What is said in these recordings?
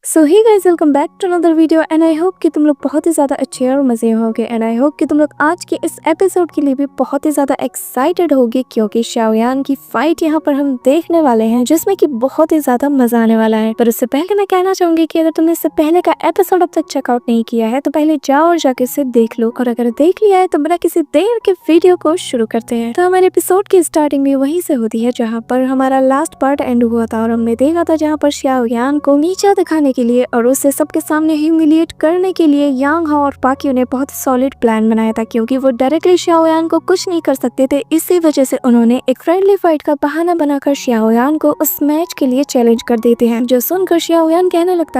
So hey guys, welcome back to another video and I hope कि तुम लोग बहुत ही ज़्यादा अच्छे और मज़े में होगे। एंड आई होप कि तुम लोग आज के इस एपिसोड के लिए भी बहुत ही ज़्यादा एक्साइटेड होगे, क्योंकि शाओयान की फाइट यहाँ पर हम देखने वाले हैं जिसमें कि बहुत ही ज़्यादा मज़ा आने वाला है। पर उससे पहले मैं कहना चाहूंगी कि अगर तुमने इससे पहले का एपिसोड अब तक चेकआउट नहीं किया है तो पहले जाओ और जाके इसे देख लो, और अगर देख लिया है तो बिना किसी देर के वीडियो को शुरू करते हैं। तो हमारे एपिसोड की स्टार्टिंग भी वहीं से होती है जहाँ पर हमारा लास्ट पार्ट एंड हुआ था, और हमने देखा था जहाँ पर शाओयान को नीचा दिखाने के लिए और उसे सबके सामने ह्यूमिलिएट करने के लिए यांग हाओ और पाक्यू ने बहुत सॉलिड प्लान बनाया था, क्योंकि वो डायरेक्टली शाओयान को कुछ नहीं कर सकते थे। इसी वजह से उन्होंने एक फ्रेंडली फाइट का बहाना बनाकर शाओयान को उस मैच के लिए चैलेंज कर देते हैं, जो सुनकर शाओयान कहने लगता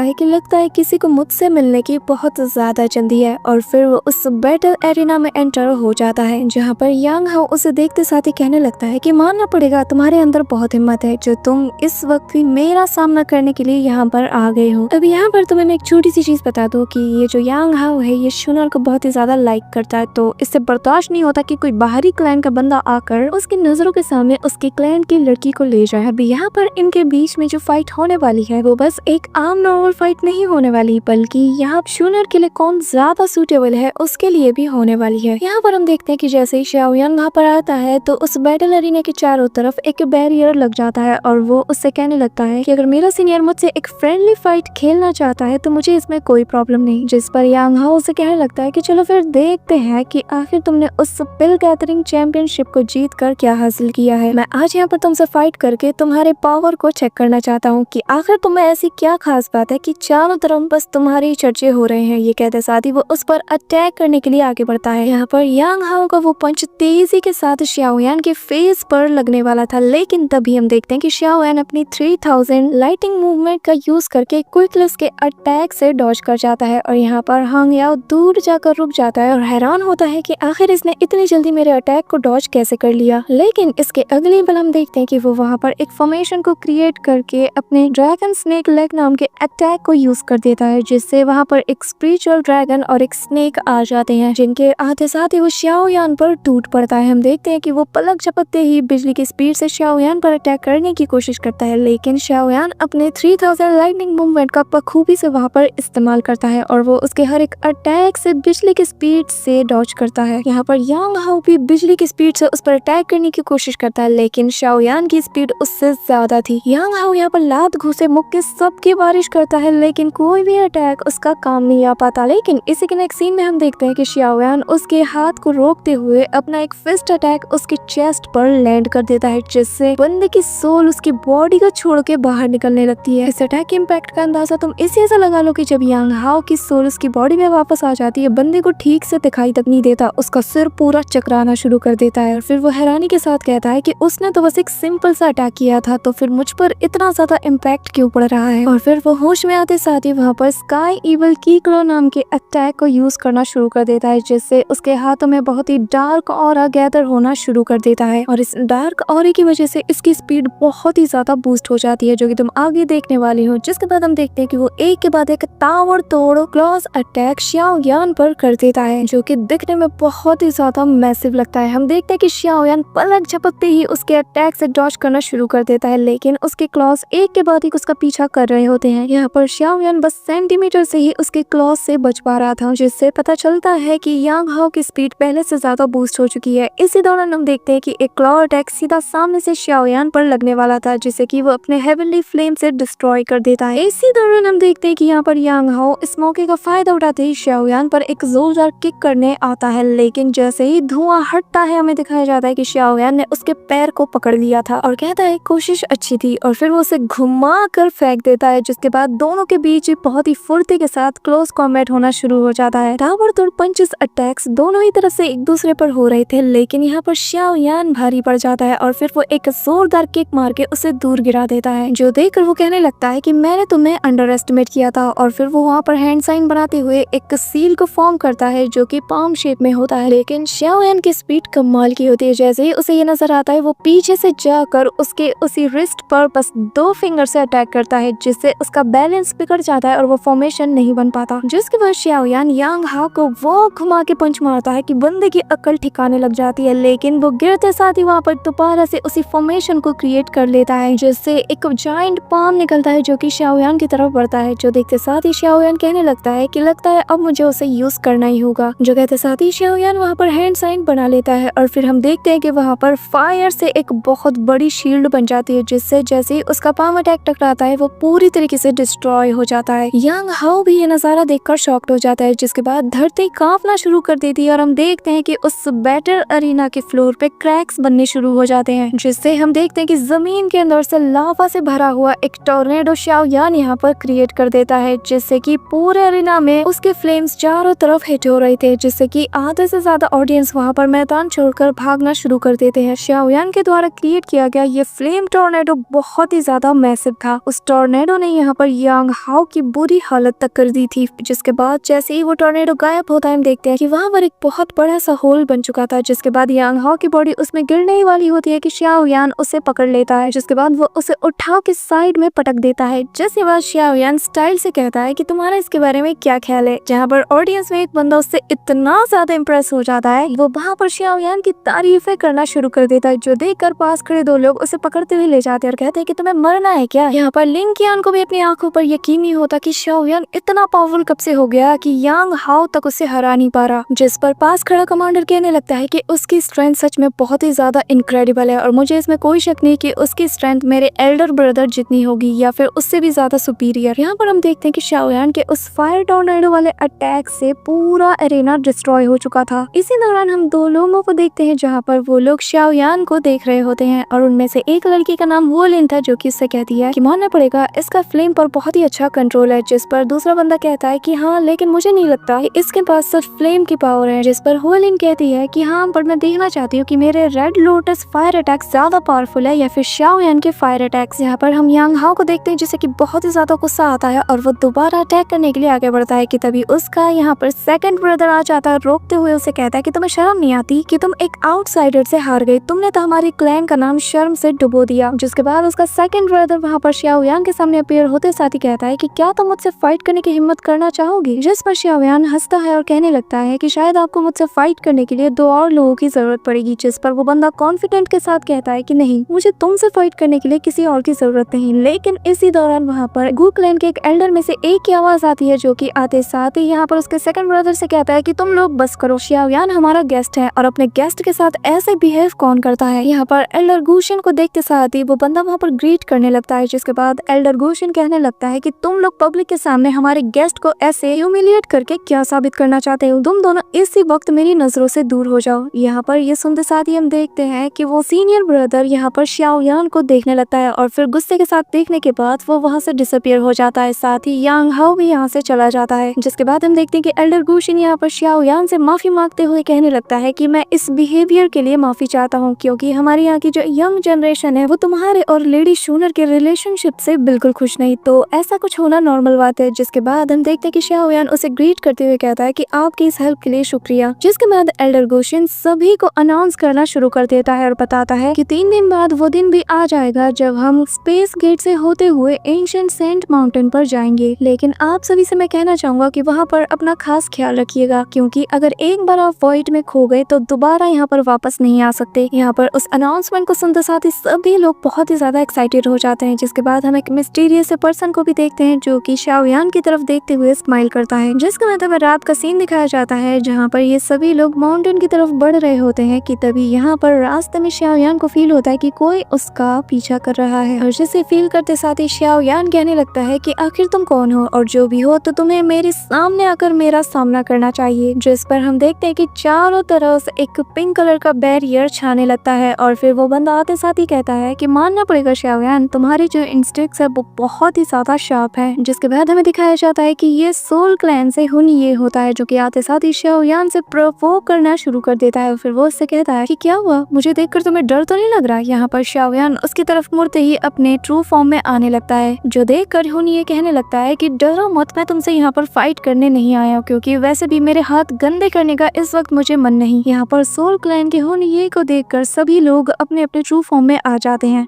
है किसी को मुझसे मिलने की बहुत ज्यादा जल्दी है। और फिर वो उस बैटल एरिना में एंटर हो जाता है, जहाँ पर यांग हाओ उसे देखते साथ ही कहने लगता है कि मानना पड़ेगा, तुम्हारे अंदर बहुत हिम्मत है जो तुम इस वक्त भी मेरा सामना करने के लिए यहाँ पर आ गए हो। अब यहाँ पर तुम्हें मैं एक छोटी सी चीज बता दूं कि ये जो यांग हाओ है ये शुनर को बहुत ही ज्यादा लाइक करता है, तो इससे बर्दाश्त नहीं होता कि कोई बाहरी क्लैन का बंदा आकर उसकी नजरों के सामने उसके क्लैन की लड़की को ले जाए। अभी यहाँ पर इनके बीच में जो फाइट होने वाली है वो बस एक आम नॉर्मल फाइट नहीं होने वाली, बल्कि यहाँ शुनर के लिए कौन ज्यादा सूटेबल है उसके लिए भी होने वाली है। यहाँ पर हम देखते हैं कि जैसे ही शाओयान वहाँ पर आता है तो उस बैटल एरिना के चारों तरफ एक बैरियर लग जाता है, और वो उससे कहने लगता है कि अगर मेरा सीनियर मुझसे एक फ्रेंडली फाइट खेलना चाहता है तो मुझे इसमें कोई प्रॉब्लम नहीं। जिस पर यांग हाओ उसे कहने लगता है कि चलो फिर देखते हैं कि आखिर तुमने उस पिल गैदरिंग चैंपियनशिप को जीत कर क्या हासिल किया है। मैं आज यहाँ पर तुमसे फाइट करके तुम्हारे पावर को चेक करना चाहता हूँ कि आखिर तुम्हें ऐसी क्या खास बात है कि चारों तरफ बस तुम्हारे चर्चे हो रहे हैं। ये कहते साथ ही वो उस पर अटैक करने के लिए आगे बढ़ता है। यहाँ पर यांग हाओ का वो पंच तेजी के साथ शाओयान के फेस पर लगने वाला था, लेकिन तभी हम देखते हैं कि शाओयान अपनी 3000 लाइटिंग मूवमेंट का यूज करके क्विकली उसके अटैक से डॉज कर जाता है। और यहाँ पर हांग याओ दूर जाकर रुक जाता है और हैरान होता है कि आखिर इसने इतनी जल्दी मेरे अटैक को डॉज कैसे कर लिया। लेकिन इसके अगले पल हम देखते हैं कि वो वहाँ पर एक फॉर्मेशन को क्रिएट करके अपने ड्रैगन स्नेक लेग नाम के अटैक को यूज कर देता है, जिससे वहाँ पर एक स्पिरिचुअल ड्रैगन और एक स्नेक आ जाते हैं, जिनके आते साथ ही वो शाओयान पर टूट पड़ता है। हम देखते हैं कि वो पलक झपकते ही बिजली की स्पीड से शाओयान पर अटैक करने की कोशिश करता है, लेकिन शाओयान अपने 3000 लाइटनिंग मूवमेंट का बखूबी से वहाँ पर इस्तेमाल करता है और वो उसके हर एक अटैक से बिजली की स्पीड से डॉज करता है। यहाँ पर यांग हाओ भी बिजली की स्पीड से उस पर अटैक करने की कोशिश करता है, लेकिन शाओयान की स्पीड उससे ज्यादा थी। यांग हाओ यहाँ पर लात घूसे मुक्के सबकी बारिश करता है, लेकिन कोई भी अटैक उसका काम नहीं आ पाता। लेकिन इसी के नेक्स्ट सीन में हम देखते हैं कि शाओयान उसके हाथ को रोकते हुए अपना एक फिस्ट अटैक उसके चेस्ट पर लैंड कर देता है, जिससे बंदे की सोल उसकी बॉडी को छोड़ के बाहर निकलने लगती है। इस अटैक के इम्पैक्ट का अंदाजा तुम इसी से लगा लो कि जब यांग हाओ की सोल उसकी बॉडी में वापस आ जाती है, बंदे को ठीक से दिखाई तक नहीं देता, उसका सिर पूरा चकराना शुरू कर देता है। और फिर वो हैरानी के साथ कहता है कि उसने तो बस एक सिंपल सा अटैक किया था, तो फिर मुझ पर इतना ज्यादा इम्पैक्ट क्यों पड़ रहा है। और फिर वो होश में आते साथ ही वहाँ पर स्काई इवल कीक्लो नाम के अटैक को यूज करना शुरू कर देता है, जिससे उसके हाथों में बहुत ही डार्क ऑरा गैदर होना शुरू कर देता है। और इस डार्क ऑरे की वजह से इसकी स्पीड बहुत ही ज्यादा बूस्ट हो जाती है, जो कि तुम आगे देखने वाली हो। जिसके बाद हम देखते हैं कि वो एक के बाद एक ताबड़तोड़ क्लॉज अटैक शाओयान पर कर देता है, जो कि दिखने में बहुत ही ज्यादा मैसिव लगता है। हम देखते हैं कि शाओयान पलक झपकते ही उसके अटैक से डॉज करना शुरू कर देता है, लेकिन उसके क्लॉज एक के बाद एक उसका पीछा कर रहे होते हैं। यहाँ पर शाओयान बस सेंटीमीटर से ही उसके क्लॉज से बच पा रहा था, जिससे पता चलता है कि यांग हाओ की स्पीड पहले से ज्यादा बूस्ट हो चुकी है। इसी दौरान हम देखते हैं कि एक क्लॉ अटैक सीधा सामने से शाओयान पर लगने वाला था, जिसे कि वो अपने हेवनली फ्लेम से डिस्ट्रॉय कर देता है। इसी दौरान हम देखते हैं कि यहाँ पर यांग हाओ इस मौके का फायदा उठाते ही शाओयान पर एक जोरदार किक करने आता है, लेकिन जैसे ही धुआं हटता है हमें दिखाया जाता है कि शाओयान ने उसके पैर को पकड़ लिया था और कहता है कोशिश अच्छी थी, और फिर वो उसे घुमा कर फेंक देता है, जिसके बाद दोनों के बीच बहुत ही फुर्ती के साथ क्लोज कॉम्बैट होना शुरू हो जाता है। ताबड़तोड़ पंचेस अटैक्स दोनों ही तरफ से एक दूसरे पर हो रहे थे, लेकिन यहाँ पर शाओयान भारी पड़ जाता है और फिर वो एक जोरदार किक मार के उसे दूर गिरा देता है, जो देखकर वो कहने लगता है कि मैंने तुम्हें अंडर एस्टिमेट किया था। और फिर वो वहाँ पर हैंड साइन बनाते हुए एक सील को फॉर्म करता है, जो कि पाम शेप में होता है, लेकिन शाओयान की स्पीड कमाल की होती है। जैसे ही उसे ये नजर आता है वो पीछे से जाकर उसके उसी रिस्ट पर बस 2 फिंगर से अटैक करता है, जिससे उसका बैलेंस बिगड़ जाता है और वो फॉर्मेशन नहीं बन पाता। जिसके बाद शाओयान यांग हाओ को वो घुमा के पंच मारता है कि बंदे की अकल ठिकाने लग जाती है, लेकिन वो गिरते साथ ही वहाँ पर दोबारा से उसी फॉर्मेशन को क्रिएट कर लेता है, जिससे एक जायंट पाम निकलता है, जो कि शाओयान की तरफ बढ़ता है, जो देखते साथ ही शाओयान कहने लगता है कि लगता है अब मुझे उसे यूज करना ही होगा। जो कहते साथ ही शाओयान वहाँ पर हैंड साइन बना लेता है और फिर हम देखते हैं कि वहाँ पर फायर से एक बहुत बड़ी शील्ड बन जाती है, जिससे जैसे ही उसका पाम अटैक टकराता है वो पूरी तरीके से डिस्ट्रॉय हो जाता है। यांग हाओ भी ये नजारा देखकर शॉक्ड हो जाता है, जिसके बाद धरती कांपना शुरू कर देती है और हम देखते हैं कि उस बैटल अरीना के फ्लोर पे क्रैक्स बनने शुरू हो जाते हैं, जिससे हम देखते हैं कि जमीन के अंदर से लावा से भरा हुआ एक टोर्नेडो शाओयान यहाँ पर क्रिएट कर देता है, जिससे कि पूरे अरीना में उसके फ्लेम्स चारों तरफ हिट हो रहे थे, जिससे कि आधे से ज्यादा ऑडियंस वहाँ पर मैदान छोड़कर भागना शुरू कर देते हैं। शाओयान के द्वारा क्रिएट किया गया ये फ्लेम टोर्नेडो बहुत ही ज्यादा मैसिव था। उस टोर्नेडो ने यहाँ पर यांग हाओ की बुरी हालत तक कर दी थी, जिसके बाद जैसे ही वो टोर्नेडो गायब होता है हम देखते हैं कि वहाँ पर एक बहुत बड़ा सा होल बन चुका था, जिसके बाद यांग हाओ की बॉडी उसमें गिरने ही वाली होती है कि शाओयान उसे पकड़ लेता है, जिसके बाद वो उसे उठा के साइड में पटक देता है। जिसके बाद शाओयान स्टाइल से कहता है कि तुम्हारा इसके बारे में क्या ख्याल है, जहाँ पर ऑडियंस में एक बंदा उससे इतना ज्यादा इम्प्रेस हो जाता है वो वहाँ पर शाओयान की तारीफें करना शुरू कर देता है, जो देखकर पास खड़े दो लोग उसे पकड़ते हुए ले जाते हैं और कहते हैं कि तुम्हें मरना है क्या। यहाँ पर लिंग कियान को भी अपनी आंखों पर यकीन नहीं होता कि शाओयान इतना पावरफुल कब से हो गया कि यांग हाओ तक उसे हरा नहीं पा रहा, जिस पर पास खड़ा कमांडर कहने लगता है कि उसकी स्ट्रेंथ सच में बहुत ही ज्यादा इनक्रेडिबल है और मुझे इसमें कोई शक नहीं कि उसकी स्ट्रेंथ मेरे एल्डर ब्रदर जितनी होगी या फिर उससे भी ज्यादा सुपीरियर। यहाँ पर हम देखते हैं कि शाओयान के उस फायर टोर्नेडो वाले अटैक से पूरा एरेना डिस्ट्रॉय हो चुका था। इसी दौरान हम दो लोगों को देखते हैं जहाँ पर वो लोग शाओयान को देख रहे होते हैं और उनमें से एक लड़की का नाम वो लिन था, जो कि उससे कहती है कि मानना पड़ेगा इसका फ्लेम पर बहुत ही अच्छा कंट्रोल है, जिस पर दूसरा बंदा कहता है कि हाँ लेकिन मुझे नहीं लगता कि इसके पास सिर्फ फ्लेम की पावर है, जिस पर हो लिन कहती है कि हाँ पर मैं देखना चाहती हूँ कि मेरे रेड लोटस फायर अटैक ज्यादा पावरफुल है या फिर शाओयान के फायर अटैक्स। यहाँ पर हम यांग हाओ को देखते हैं जिसे कि बहुत ही ज्यादा गुस्सा आता है और वो दोबारा अटैक करने के लिए आगे बढ़ता है कि तभी उसका यहाँ पर सेकंड ब्रदर आ जाता है, रोकते हुए उसे कहता है कि तुम्हें शर्म नहीं आती कि तुम एक आउटसाइडर से हार गई, तुमने तो हमारी क्लैन का नाम शर्म से डुबो दिया। जिसके बाद उसका सेकंड ब्रदर वहाँ पर शाओयान के सामने अपीयर होते साथ ही कहता है कि क्या तुम मुझसे फाइट करने की हिम्मत करना चाहोगी, जिस पर शाओयान हंसता है और कहने लगता है कि शायद आपको मुझसे फाइट करने के लिए दो और लोगों की जरूरत पड़ेगी, जिस पर वो बंदा कॉन्फिडेंट के साथ कहता है कि नहीं मुझे तुमसे फाइट करने के लिए किसी और की जरूरत नहीं। लेकिन इसी दौरान वहाँ पर गु क्लैन के एक एल्डर में से एक की आवाज आती है, जो कि आते साथ ही यहाँ पर उसके सेकंड ब्रदर से कहता है कि तुम लोग बस करो, शाओयान हमारा गेस्ट है और अपने गेस्ट के साथ ऐसे बिहेव कौन करता है। यहाँ पर एल्डर गुशिन को देखते साथ ही वो बंदा वहाँ पर ग्रीट करने लगता है, जिसके बाद एल्डर गुशिन कहने लगता है कि तुम लोग पब्लिक के सामने हमारे गेस्ट को ऐसे ह्यूमिलिएट करके क्या साबित करना चाहते हो, तुम दोनों इसी वक्त मेरी नजरों से दूर हो जाओ। यहाँ पर ये सुनते साथ ही हम देखते हैं कि वो सीनियर ब्रदर यहाँ पर शाओयान को देखने लगता है और फिर गुस्से के साथ देखने के बाद वो वहाँ से डिसअपियर हो जाता है, साथ ही यांग हाओ भी यहाँ से चला जाता है। जिसके बाद हम देखते हैं कि एल्डर गुशिन यहाँ पर शाओयान से माफी मांगते हुए कहने लगता है कि मैं इस बिहेवियर के लिए माफी चाहता हूँ, क्योंकि हमारे यहाँ की जो यंग जनरेशन है वो तुम्हारे और लेडी शूनर के रिलेशनशिप से बिल्कुल खुश नहीं, तो ऐसा कुछ होना नॉर्मल बात है। जिसके बाद हम देखते हैं कि शाओयान उसे ग्रीट करते हुए कहता है कि आपकी इस हेल्प के लिए शुक्रिया। जिसके बाद एल्डर गुशिन सभी को अनाउंस करना शुरू कर देता है और बताता है कि 3 दिन बाद वो दिन भी आ जाएगा जब हम स्पेस गेट से होते हुए एंशिएंट सेंट माउंटेन पर जाएंगे, लेकिन आप सभी से मैं कहना चाहूंगा कि वहाँ पर अपना खास ख्याल रखिएगा, क्योंकि अगर एक बार आप वॉइड में खो गए तो दोबारा यहाँ पर वापस नहीं आ सकते। यहाँ पर उस अनाउंसमेंट को सुनते साथ ही सभी लोग बहुत ही ज्यादा एक्साइटेड हो जाते हैं। जिसके बाद हम एक मिस्टीरियस पर्सन को भी देखते हैं जो कि शाओयान की तरफ देखते हुए स्माइल करता है, जिसका मतलब रात का सीन दिखाया जाता है जहाँ पर ये सभी लोग माउंटेन की तरफ बढ़ रहे होते हैं कि तभी यहाँ पर रास्ते में शाओयान को फील होता है कि कोई उसका पीछा कर रहा है और जिसे फील करते साथ ही शाओयान कहने लगता है कि आखिर तुम कौन हो और जो भी हो तो तुम्हें मेरे सामने आकर मेरा सामना करना चाहिए। जिस पर हम देखते हैं कि चारों तरफ से एक पिंक कलर का बैरियर छाने लगता है और फिर वो बंदा आते साथ ही कहता है कि मानना पड़ेगा शाओयान तुम्हारी जो इंस्टिंक्ट्स है वो बहुत ही ज्यादा शार्प है। जिसके बाद हमें दिखाया जाता है कि ये सोल क्लैन से हुन ये होता है, जो कि आते साथ ही शाओयान से प्रोवोक करना शुरू कर देता है। फिर वो उससे कहता है कि क्या हुआ, मुझे देखकर तुम्हें डर तो नहीं लग रहा। यहाँ पर शाओयान उसकी तरफ मुड़ते ही अपने ट्रू फॉर्म में आने लगता है, जो देखकर हुन ये कहने लगता है कि डरो मत, मैं तुमसे यहाँ पर फाइट करने नहीं आया, क्योंकि वैसे भी मेरे हाथ गंदे करने का इस वक्त मुझे मन नहीं। यहाँ पर सोल क्लैन के हुन ये को देखकर सभी लोग अपने अपने ट्रू फॉर्म में आ जाते हैं।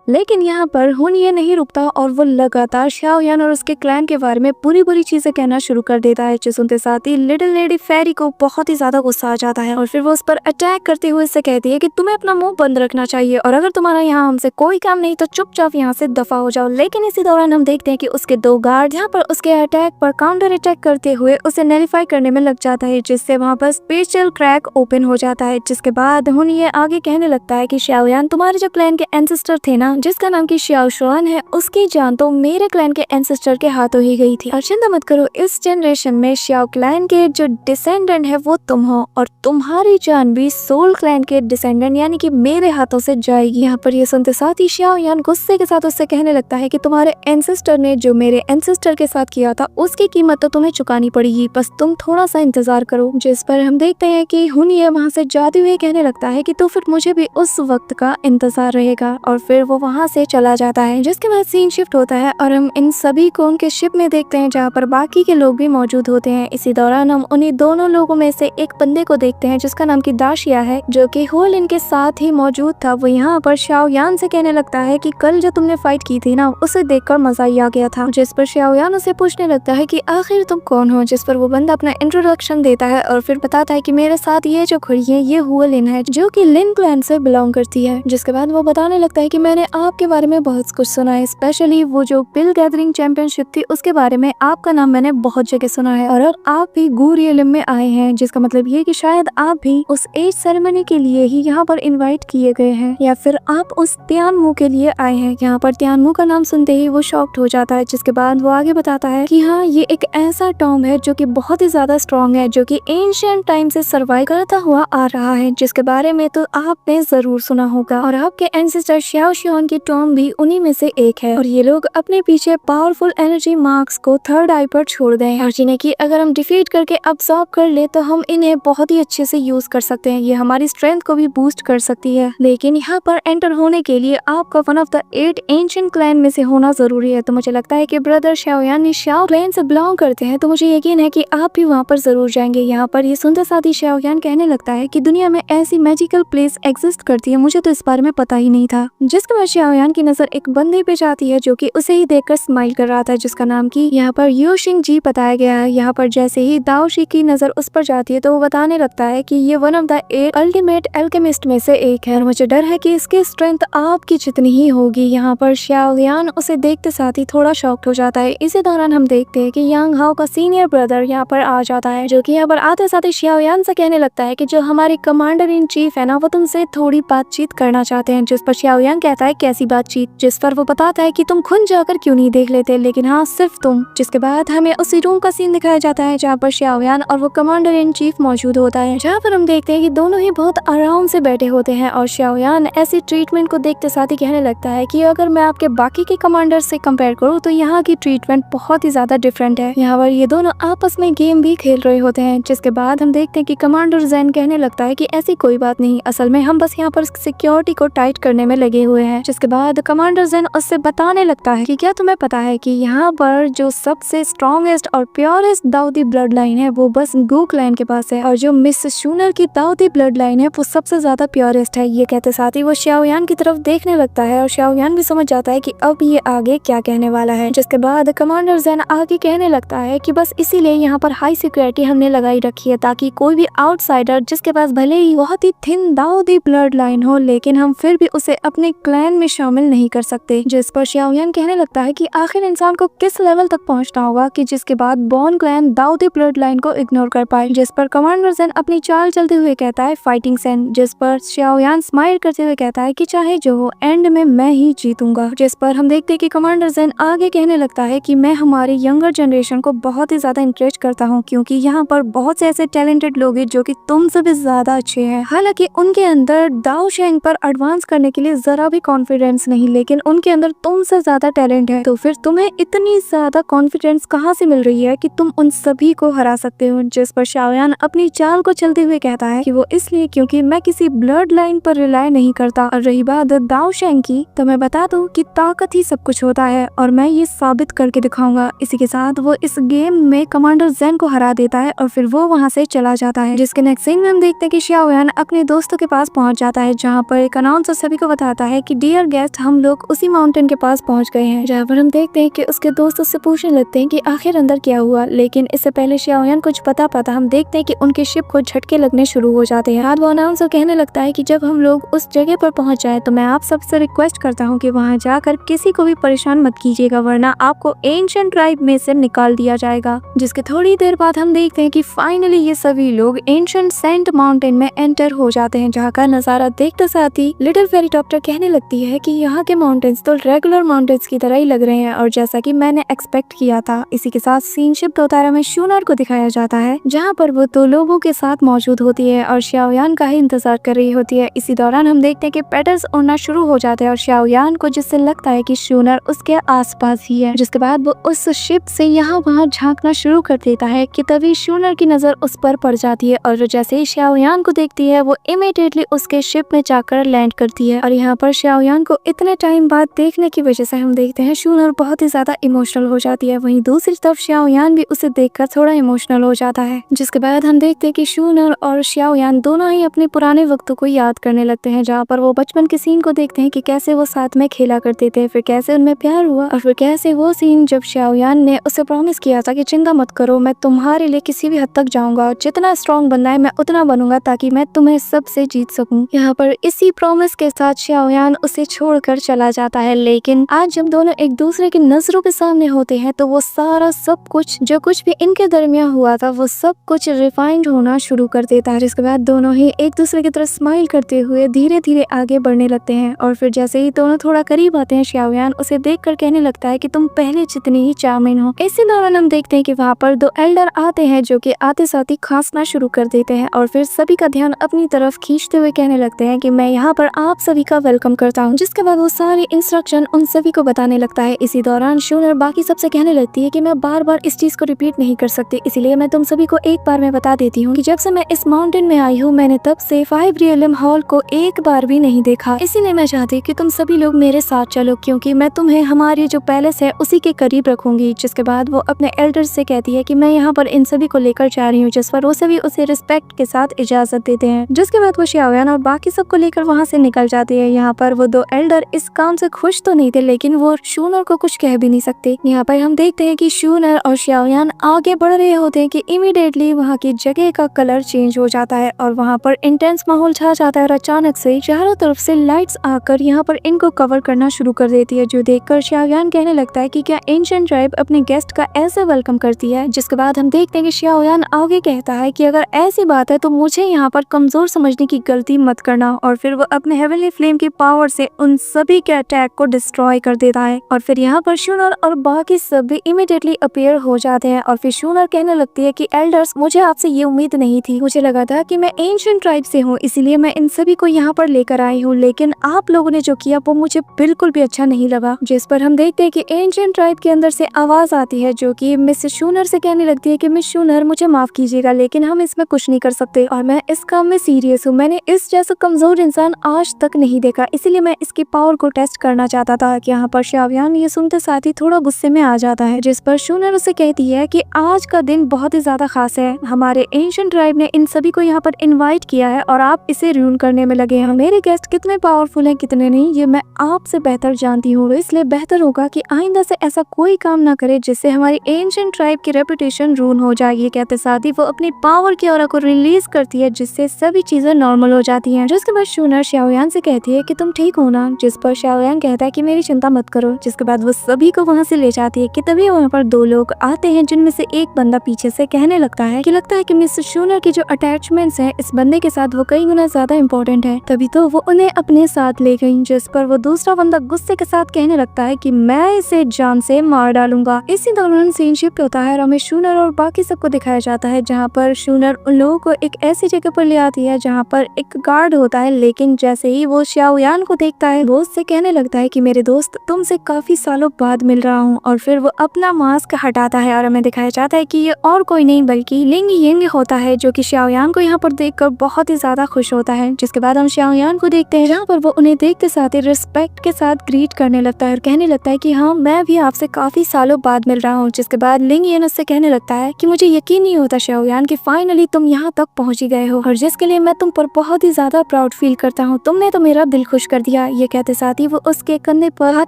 लेकिन यहाँ पर हुन ये नहीं रुकता और वो लगातार शाओयान और उसके क्लैन के बारे में बुरी बुरी चीजें कहना शुरू कर देता है, जो सुनते साथ ही लिटिल लेडी फेरी को बहुत ही ज्यादा गुस्सा आ जाता है और फिर वो उस पर अटैक करते हुए उससे कहती है कि तुम्हें अपना मुंह बंद रखना चाहिए और अगर तुम्हारा यहाँ हमसे कोई काम नहीं तो चुपचाप यहाँ से दफा हो जाओ। लेकिन इसी दौरान हम देखते हैं कि उसके दो गार्ड यहाँ पर उसके अटैक पर काउंटर अटैक करते हुए उसे नलिफाई करने में लग जाता है, जिससे वहाँ पर स्पेशल क्रैक ओपन हो जाता है। जिसके बाद हुन ये आगे कहने लगता है कि शाओयान, तुम्हारे जो क्लैन के एंसेस्टर थे ना, जिसका नाम की शाओ शुआन है, उसकी जान तो मेरे क्लैन के एंसेस्टर के हाथों ही गई थी। और चिंता मत करो, इस जनरेशन में शाओ क्लैन के जो डिसेंडेंट है वो तुम हो और तुम्हारी जान भी सोल क्लैन के डिसेंडेंट यानी कि मेरे हाथों से जाएगी। यहाँ पर ये सुनते साथ ही शाओयान गुस्से के साथ उससे कहने लगता है कि तुम्हारे एंसेस्टर ने जो मेरे एंसेस्टर के साथ किया था उसकी कीमत तो तुम्हें चुकानी पड़ेगी, बस तुम थोड़ा सा इंतजार करो। जिस पर हम देखते हैं कि हुन ये वहाँ से जाते हुए कहने लगता है कि तो फिर मुझे भी उस वक्त का इंतजार रहेगा और फिर वो वहाँ से चला जाता है। जिसके बाद सीन शिफ्ट होता है और हम इन सभी को उनके शिप में देखते हैं जहाँ पर बाकी के लोग भी मौजूद होते हैं। इसी दौरान हम उन्हीं दोनों लोगों में से एक बंदे को देखते हैं जिसका नाम की दाशिया है, जो कि होल इनके साथ ही मौजूद था। वो यहाँ पर शाओयान से कहने लगता है कि कल जो तुमने फाइट की थी ना, उसे देखकर मजा ही आ गया था। जिस पर शाओयान उसे पूछने लगता है कि आखिर तुम कौन हो, जिस पर वो बंदा अपना इंट्रोडक्शन देता है और फिर बताता है कि मेरे साथ ये जो खड़ी है ये हुलिन है, जो कि लिन क्लैन से बिलोंग करती है। जिसके बाद वो बताने लगता है कि मैंने आपके बारे में बहुत कुछ सुना है, स्पेशली वो जो पिल गैदरिंग चैंपियनशिप थी उसके बारे में आपका नाम मैंने बहुत जगह सुना है और आप भी गुरियलिम में आए हैं, जिसका मतलब ये कि शायद आप भी उस एज सेरेमनी के लिए ही यहाँ पर इनवाइट किए गए हैं या फिर आप उस तियानमू के लिए आए हैं। यहाँ पर तियानमू का नाम सुनते ही वो शॉक्ड हो जाता है। जिसके बाद वो आगे बताता है कि हाँ, ये एक ऐसा टॉम है जो कि बहुत ही ज्यादा स्ट्रॉन्ग है, जो कि एंशिएंट टाइम से सर्वाइव करता हुआ आ रहा है, जिसके बारे में तो आपने जरूर सुना होगा। और आपके एंसेस्टर शाओ शुआन की टॉम भी उन्हीं में से एक है और ये लोग अपने पीछे पावरफुल एनर्जी मार्क्स को थर्ड आई पर छोड़ दें और जिन्हें कि अगर हम डिफीट करके अब्सॉर्ब कर ले तो हम इन्हें बहुत ही अच्छे से यूज कर सकते हैं। ये हमारी स्ट्रेंथ को भी बूस्ट कर सकती है। लेकिन यहाँ पर एंटर होने के लिए आपका one of the 8 ancient clan में से होना जरूरी है। तो मुझे लगता है कि ब्रदर शाओयान शाओ क्लैन से बिलोंग करते हैं, तो मुझे यकीन है कि आप भी वहाँ पर जरूर जाएंगे। यहाँ पर ये सुनते साथ ही शाओयान कहने लगता है कि दुनिया में ऐसी मैजिकल प्लेस एग्जिस्ट करती है, मुझे तो इस बारे में पता ही नहीं था। जिसके बाद शाओयान की नजर एक बंदे पे जाती है जो कि उसे ही देखकर स्माइल कर रहा था, जिसका नाम की यहाँ पर योशिंग जी बताया गया है। यहाँ पर जैसे ही दाओशी की नजर उस पर जाती है तो वो बताने लगता है कि ये one of the 8 ultimate alchemist में से एक है और मुझे डर है कि इसकी स्ट्रेंथ आपकी जितनी ही होगी। यहाँ पर शाओयान उसे देखते साथ ही थोड़ा शॉक्ड हो जाता है। इसी दौरान हम देखते हैं कि यांग हाओ का सीनियर ब्रदर यहाँ पर आ जाता है, जो कि यहाँ पर आते साथ ही शाओयान से कहने लगता है कि जो हमारे कमांडर इन चीफ है ना, वो तुमसे थोड़ी बातचीत करना चाहते हैं। जिस पर शाओयान कहता है कैसी बातचीत, जिस पर वो बताता है कि तुम खुद जाकर क्यों नहीं देख लेते, लेकिन हाँ सिर्फ तुम। जिसके बाद हमें उसी रूम का सीन दिखाया जाता है जहाँ पर शाओयान और वो कमांडर इन चीफ मौजूद होता है, जहाँ पर हम देखते हैं कि दोनों ही बहुत आराम से बैठे होते हैं और शाओयान ऐसी ट्रीटमेंट को देखते साथ ही कहने लगता है कि अगर मैं आपके बाकी के कमांडर से कंपेयर करूँ तो यहाँ की ट्रीटमेंट बहुत ही ज्यादा डिफरेंट है। यहाँ पर ये दोनों आपस में गेम भी खेल रहे होते हैं। जिसके बाद हम देखते हैं कि कमांडर ज़ेन कहने लगता है कि ऐसी कोई बात नहीं, असल में हम बस यहाँ पर सिक्योरिटी को टाइट करने में लगे हुए हैं। जिसके बाद कमांडर ज़ेन उससे बताने लगता है कि क्या तुम्हें पता है कि यहाँ पर जो सबसे स्ट्रॉन्गेस्ट और प्योरेस्ट दाऊदी ब्लड लाइन है वो बस गू क्लैन के पास है और जो मिस शूनर की दाऊदी ब्लड लाइन है वो सबसे ज्यादा प्योरेस्ट है। ये कहते साथ ही वो शाओयान की तरफ देखने लगता है और शाओयान भी समझ जाता है कि अब ये आगे क्या कहने वाला है। जिसके बाद कमांडर ज़ेन आगे कहने लगता है कि बस इसीलिए यहाँ पर हाई सिक्योरिटी हमने लगाई रखी है, ताकि कोई भी आउटसाइडर जिसके पास भले ही बहुत ही थिन दाऊदी ब्लड लाइन हो लेकिन हम फिर भी उसे अपने क्लैन में शामिल नहीं कर सकते। जिस पर शाओयान कहने लगता है कि आखिर इंसान को किस लेवल तक पहुंचना होगा कि जिसके बाद बॉन क्लैन दाऊदी ब्लड लाइन को इग्नोर कर पाए। जिस पर कमांडर ज़ेन अपनी चाल चलते हुए कहता है फाइटिंग सेंस, जिस पर शाओयान स्माइल करते हुए कहता है कि चाहे जो हो एंड में मैं ही जीतूंगा। जिस पर हम देखते हैं कि कमांडर ज़ेन आगे कहने लगता है कि मैं हमारी यंगर जनरेशन को बहुत ही ज्यादा इंकरेज करता हूँ, क्योंकि यहाँ पर बहुत से ऐसे टैलेंटेड लोग हैं जो कि तुमसे भी ज्यादा अच्छे हैं। हालांकि उनके अंदर दाओ शेंग पर एडवांस करने के लिए जरा भी कॉन्फिडेंस नहीं, लेकिन उनके अंदर तुमसे ज्यादा टैलेंट है। तो फिर तुम्हें इतनी ज्यादा कॉन्फिडेंस कहाँ से मिल रही है कि तुम उन सभी को हरा सकते हो। जिस पर शाओयान अपनी चाल को चलते हुए कहता है कि वो इसलिए क्योंकि मैं किसी ब्लड लाइन पर रिलाई नहीं करता। और रही बात दाओ शेंग की, तो मैं बता दूं कि ताकत ही सब कुछ होता है और मैं ये साबित करके दिखाऊंगा। इसी के साथ वो इस गेम में कमांडर ज़ेन को हरा देता है और फिर वो वहाँ से चला जाता है। जिसके नेक्स्ट सीन में हम देखते हैं कि शाओयान अपने दोस्तों के पास पहुंच जाता है, जहाँ पर एक अनाउंसर सभी को बताता है कि डियर डियर गेस्ट, हम लोग उसी माउंटेन के पास पहुंच गए हैं, जहाँ पर हम देखते हैं कि उसके दोस्त उससे पूछने लगते हैं कि आखिर अंदर क्या हुआ। लेकिन इससे पहले शाओयान कुछ पता हम देखते हैं कि उनके शिप को झटके लगने शुरू हो जाते हैं। वो अनाउंसर कहने लगता है कि जब हम लोग उस जगह पर पहुंच जाए तो मैं आप सबसे रिक्वेस्ट करता हूं कि वहां जाकर किसी को भी परेशान मत कीजिएगा, वरना आपको एंशिएंट ट्राइब में से निकाल दिया जाएगा। जिसके थोड़ी देर बाद हम देखते हैं कि फाइनली ये सभी लोग एंशिएंट सेंट माउंटेन में एंटर हो जाते हैं, जहाँ का नजारा देखते साथ ही लिटिल फेरी डॉक्टर कहने लगती है कि यहाँ के माउंटेन्स तो रेगुलर माउंटेन्स की तरह ही लग रहे हैं, और जैसा कि मैंने एक्सपेक्ट किया था। इसी के साथ सीन शिप दोतारा में शूनर को दिखाया जाता है, जहाँ पर वो दो लोगों के साथ मौजूद होती है और शाओयान का ही इंतजार कर रही होती है। इसी दौरान हम देखते हैं कि पेटल्स उड़ना शुरू हो जाते हैं और शाओयान को जिससे लगता है कि शूनर उसके आसपास ही है। जिसके बाद वो उस शिप से यहाँ वहाँ झांकना शुरू कर देता है कि तभी शूनर की नजर उस पर पड़ जाती है, और जैसे ही शाओयान को देखती है वो इमीडिएटली उसके शिप में जाकर लैंड करती है। और यहाँ पर शाओयान को इतने टाइम बाद देखने की वजह से हम देखते हैं शूनर बहुत ही ज्यादा इमोशनल हो जाती है। वहीं दूसरी तरफ शाओयान भी उसे देखकर थोड़ा इमोशनल हो जाता है। जिसके बाद हम देखते हैं कि शूनर और शाओयान दोनों ही अपने पुराने वक्तों को याद करने लगते हैं, जहाँ पर वो बचपन के सीन को देखते हैं कि कैसे वो साथ में खेला करते थे, फिर कैसे उनमें प्यार हुआ, और फिर कैसे वो सीन जब शाओयान ने उसे प्रॉमिस किया था कि चिंता मत करो, मैं तुम्हारे लिए किसी भी हद तक जाऊंगा, जितना स्ट्रॉन्ग बनना है मैं उतना बनूंगा ताकि मैं तुम्हें सबसे जीत सकूं। यहाँ पर इसी प्रॉमिस के साथ शाओयान उसे छोड़कर चला जाता है। लेकिन आज जब दोनों एक दूसरे की नजरों के सामने होते हैं तो वो सारा सब कुछ जो कुछ भी इनके दरमियान हुआ था वो सब कुछ रिफाइंड होना शुरू कर देता है। जिसके बाद दोनों ही एक दूसरे की तरफ स्माइल करते हुए धीरे धीरे आगे बढ़ने लगते हैं, और फिर जैसे ही दोनों थोड़ा करीब आते हैं शाओयान उसे देखकर कहने लगता है कि तुम पहले जितनी ही चार्मिंग हो। इसी दौरान हम देखते हैं कि वहाँ पर दो एल्डर आते हैं जो कि आते साथ ही खांसना शुरू कर देते हैं, और फिर सभी का ध्यान अपनी तरफ खींचते हुए कहने लगते हैं कि मैं यहाँ पर आप सभी का वेलकम करता हूँ। जिसके बाद वो सारे इंस्ट्रक्शन उन सभी को बताने लगता है। इसी दौरान शूनर बाकी सबसे कहने लगती है कि मैं बार बार इस चीज को रिपीट नहीं कर सकती, इसीलिए मैं तुम सभी को एक बार में बता देती हूँ कि जब से मैं इस माउंटेन में आई हूँ मैंने तब से 5 रियलम हॉल को एक बार भी नहीं देखा। इसीलिए मैं चाहती कि तुम सभी लोग मेरे साथ चलो, क्योंकि मैं तुम्हें हमारी जो पैलेस है उसी के करीब रखूंगी। जिसके बाद वो अपने एल्डर्स से कहती है कि मैं यहाँ पर इन सभी को लेकर जा रही हूँ, जिस पर वो सभी उसे रिस्पेक्ट के साथ इजाजत देते हैं। जिसके बाद वो शाओयान और बाकी सबको लेकर वहाँ से निकल जाती है। यहाँ पर वो दो एल्डर इस काम से खुश तो नहीं थे, लेकिन वो शूनर को कुछ कह भी नहीं सकते। यहाँ पर हम देखते हैं कि शूनर और शाओयान आगे बढ़ रहे होते हैं कि इमीडिएटली वहाँ की जगह का कलर चेंज हो जाता है और वहाँ पर इंटेंस माहौल छा जाता है, और अचानक से चारों तरफ से लाइट्स आकर यहाँ पर इनको कवर करना शुरू कर देती है, जो देखकर शाओयान कहने लगता है कि क्या एंशिएंट ट्राइब अपने गेस्ट का ऐसे वेलकम करती है। जिसके बाद हम देखते हैं कि शाओयान आगे कहता है कि अगर ऐसी बात है तो मुझे यहाँ पर कमजोर समझने की गलती मत करना, और फिर वो अपने हेवनली फ्लेम की पावर से उन सभी के अटैक को डिस्ट्रॉय कर देता है। और फिर यहाँ पर शूनर और बाकी सब भी इमीडिएटली अपीयर हो जाते हैं, और फिर शूनर कहने लगती है कि एल्डर्स मुझे आपसे ये उम्मीद नहीं थी, मुझे लगा था कि मैं एंशिएंट ट्राइब से हूँ इसलिए मैं इन सभी को यहाँ पर लेकर आई हूँ, लेकिन आप लोगों ने जो किया वो मुझे बिल्कुल भी अच्छा नहीं लगा। जिस पर हम देखते हैं कि एंशिएंट ट्राइब के अंदर से आवाज आती है जो कि मिस शूनर से कहने लगती है कि मिस शूनर मुझे माफ कीजिएगा, लेकिन हम इसमें कुछ नहीं कर सकते और मैं इस काम में सीरियस हूँ। मैंने इस जैसा कमजोर इंसान आज तक नहीं देखा, इसीलिए मैं इसकी पावर को टेस्ट करना चाहता था। कि यहाँ पर शाओयान ये सुनते साथ ही थोड़ा गुस्से में आ जाता है, जिस पर शूनर उसे कहती है कि आज का दिन बहुत ही ज्यादा खास है, हमारे एंशिएंट ट्राइब ने इन सभी को यहाँ पर इनवाइट किया है और आप इसे रूइन करने में लगे हैं। मेरे गेस्ट कितने पावरफुल हैं कितने नहीं ये मैं आपसे बेहतर जानती हूँ, इसलिए बेहतर होगा कि आइंदा से ऐसा कोई काम ना करे जिससे हमारी एंशिएंट ट्राइब की रेपुटेशन रूइन हो जाए। ये कहते साथ ही वो अपनी पावर की ऑरा को रिलीज करती है, जिससे सभी चीजें नॉर्मल हो जाती हैं। जिसके बाद शूनर शाओयान से कहती है कि तुम ठीक हो ना, जिस पर शाओयान कहता है कि मेरी चिंता मत करो। जिसके बाद वो सभी को वहाँ से ले जाती है कि तभी वहाँ पर दो लोग आते हैं, जिनमें से एक बंदा पीछे से कहने लगता है कि मिस शूनर की जो अटैचमेंट्स है इस बंदे के साथ वो कई गुना ज्यादा इम्पोर्टेंट है, तभी तो वो उन्हें अपने साथ ले गई। जिस पर वो दूसरा बंदा गुस्से के साथ कहने लगता है कि मैं इसे जान से मार डालूंगा। इसी दौरान सीन शिफ्ट होता है और हमें शूनर और बाकी सबको दिखाया जाता है, जहाँ पर शूनर उन लोगों को एक ऐसी जगह पर ले आती है जहाँ पर एक गार्ड होता है, लेकिन जैसे ही वो शाओयान को देखता है वो उससे कहने लगता है कि मेरे दोस्त तुमसे काफी सालों बाद मिल रहा हूँ, और फिर वो अपना मास्क हटाता है और हमें दिखाया जाता है कि ये और कोई नहीं बल्कि लिंग यिंग होता है, जो कि शाओयान को यहाँ पर देखकर बहुत ही ज्यादा खुश होता है। जिसके बाद हम शाओयान को देखते हैं जहाँ पर वो उन्हें देखते साथ ही रिस्पेक्ट के साथ ग्रीट करने लगता है और कहने लगता है कि हाँ मैं भी आपसे काफी सालों बाद मिल रहा हूँ। जिसके बाद लिंग यिन उससे कहने लगता है कि मुझे यकीन नहीं होता शाओयान कि फाइनली तुम यहाँ तक पहुँच ही गए हो, और जिसके लिए मैं तुम पर बहुत ही ज्यादा प्राउड फील करता हूँ। तुमने तो मेरा दिल खुश कर दिया। ये कहते साथ ही वो उसके कंधे पर हाथ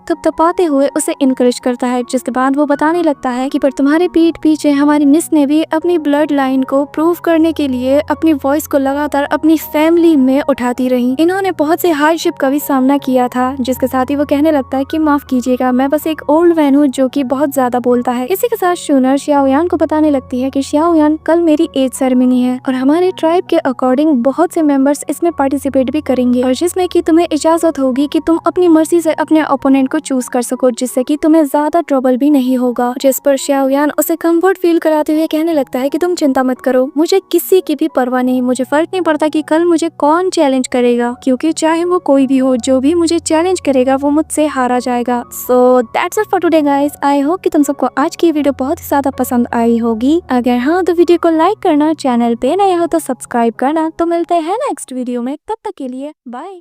थपथपाते हुए उसे इनकरेज करता है, जिसके बाद वो बताने लगता है कि पर तुम्हारे पीठ पीछे हमारी मिस ने भी अपनी ब्लड लाइन को प्रूव करने के लिए अपनी वॉइस को लगातार अपनी फैमिली में उठाती रही। इन्होंने बहुत से हार्डशिप का भी सामना किया था, जिसके साथ ही वो कहने लगता है कि माफ कीजिएगा, मैं बस एक ओल्ड मैन हूँ जो कि बहुत ज्यादा बोलता है। इसी के साथ शूनर xiaoyan को बताने लगती है कि xiaoyan, कल मेरी एज सेरेमनी है और हमारे ट्राइब के अकॉर्डिंग बहुत से मेंबर्स इसमें पार्टिसिपेट भी करेंगे और जिसमें कि तुम्हें इजाजत होगी कि तुम अपनी मर्जी से अपने ओपोनेंट को चूज कर सको, जिससे कि तुम्हें ज्यादा ट्रबल भी नहीं होगा। जिस पर xiaoyan उसे कंफर्ट फील कराते हुए कहने लगता है कि तुम चिंता मत करो, मुझे किसी की भी परवाह नहीं, मुझे फर्क नहीं पड़ता कि कल मुझे कौन चैलेंज करेगा, क्योंकि चाहे वो कोई भी हो, जो भी मुझे चैलेंज करेगा वो मुझसे हारा जाएगा। So that's it for today guys. I hope कि तुम सबको आज की वीडियो बहुत ही ज्यादा पसंद आई होगी। अगर हाँ तो वीडियो को लाइक करना, चैनल पे नया हो तो सब्सक्राइब करना। तो मिलते हैं नेक्स्ट वीडियो में, तब तक के लिए बाय।